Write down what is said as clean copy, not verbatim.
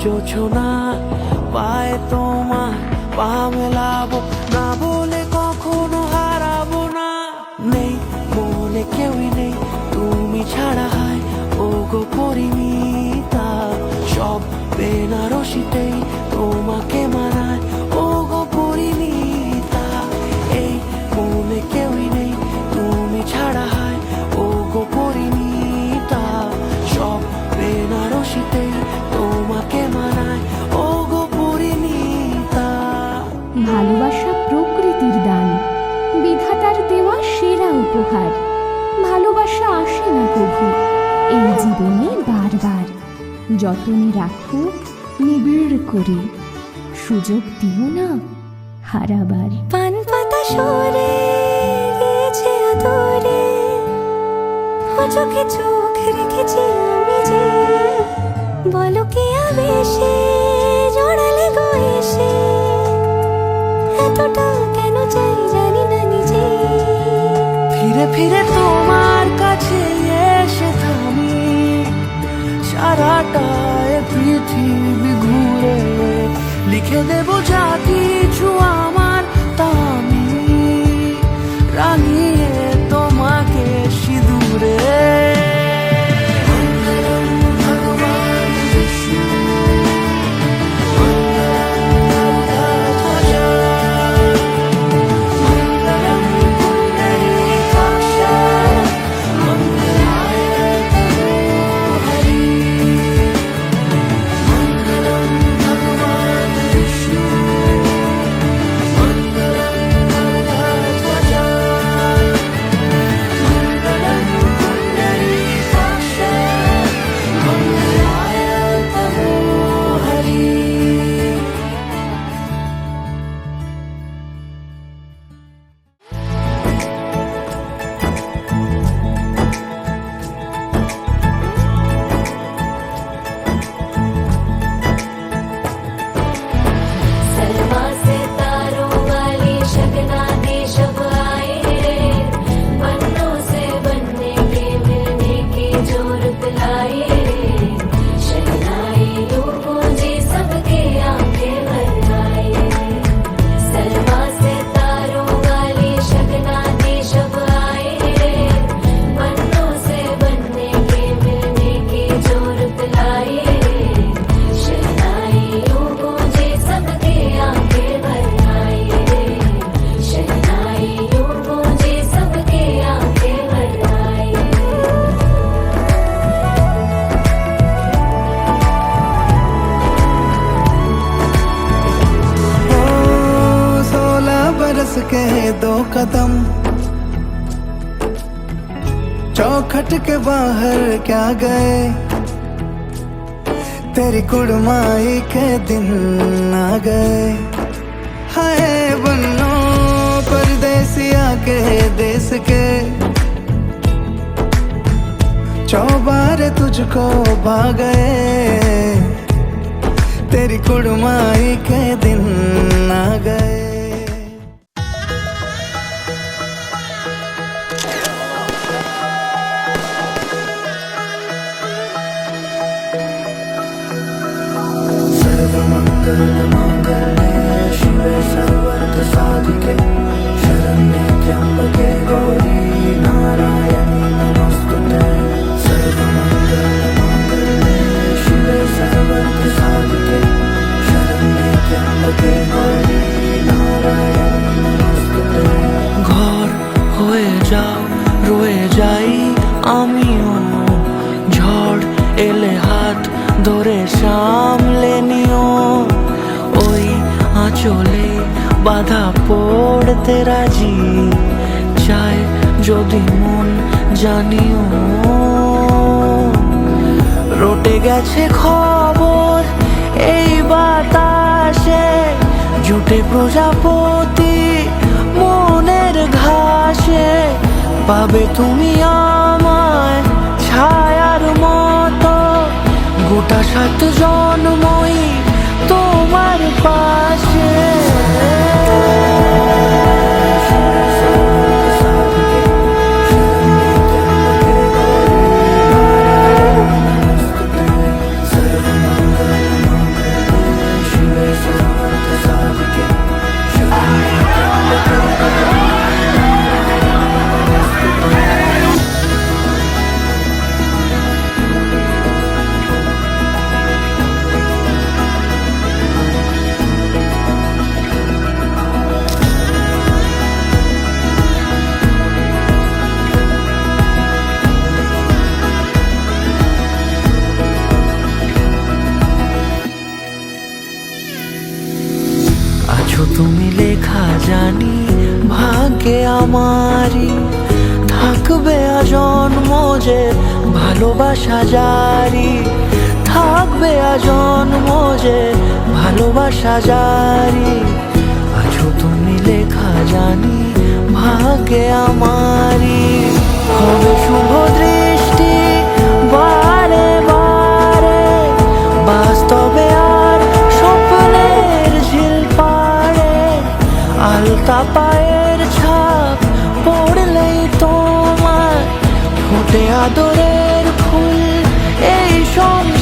জোছনা পায়ে তোমার পা মেলাবো না বলে কখনো হারাবো না। নেই মনে কেউই নেই তুমি ছাড়া, হয় ও গো পরিমিতা। সব বেনারসিতেই তোমাকে মানায় ও গো পরিমিতা। এই মনে কেউই নেই তুমি ছাড়া, হয় ও গো পরিমিতা। সব বেনারসিতেই তোমাকে মানায় ও গো পরিমিতা। ভালোবাসা প্রকৃতির দান, বিধাতার দেওয়া সেরা উপহার। ভালোবাসা আসে না কভু এই জীবনে বারবার। যতনে রাখো নিবিড় করে, সুযোগ দিও না হারাবার। পান পাতা সরে গিয়েছে আদরে, ও চোখে চোখ রেখেছি আমি যে। বলো কি আবেশে জড়ালে গো এসে, এতটা কেন চাই জানি না নিজে। ফিরে ফিরে তোমার কাছে এসে থামি, সারাটা পৃথিবী ঘুরে লিখে দেব যা কিছু আমার, তা আমি রাঙিয়ে তোমাকে সিঁদুরে। के 2 कदम चौखट के बाहर क्या गए, तेरी कुड़माई के दिन आ गए। हाय बन्नो परदेसिया के देश के, चौबारे तुझको भा गए, तेरी कुड़माई के दिन आ गए। सर्वमंगलमांगल्ये शिवे सर्वार्थसाधिके, शरण्ये त्र्यंबके गौरी नारायणी नमोस्तुते। सर्वमंगलमांगल्ये शिवे सर्वार्थसाधिके, शरण्ये त्र्यंबके गौरी नारायणी नमोस्तुते। ঘর হয়ে যাও রয়ে যাই আমিও, ঝড় এলে হাত ধরে সামলে নিও। ওই আঁচলে বাধা পড়তে রাজি, চায় যদি মন জানিও। রটে গেছে খবর এই বাতাসে, জুটে প্রজাপতি মনের ঘাসে। পাবে তুমি আমায় ছায়ার মতো, গোটা 7 জন্মই তোমার পাশে। ভাগ্যে আমারই থাকবে আজন্ম যে ভালোবাসা জারি, থাকবে আজন্ম যে ভালোবাসা জারি। আছো তুমি লেখা জানি ভাগ্যে আমারই, হবে শুভ দৃষ্টি বারে বারে, বাস্তবে আর স্বপ্নের ঝিল পাড়ে। আলতা পায়ের ছাপ পড়লেই তোমার ফোটে আদরের ফুল এই সঙ্গে।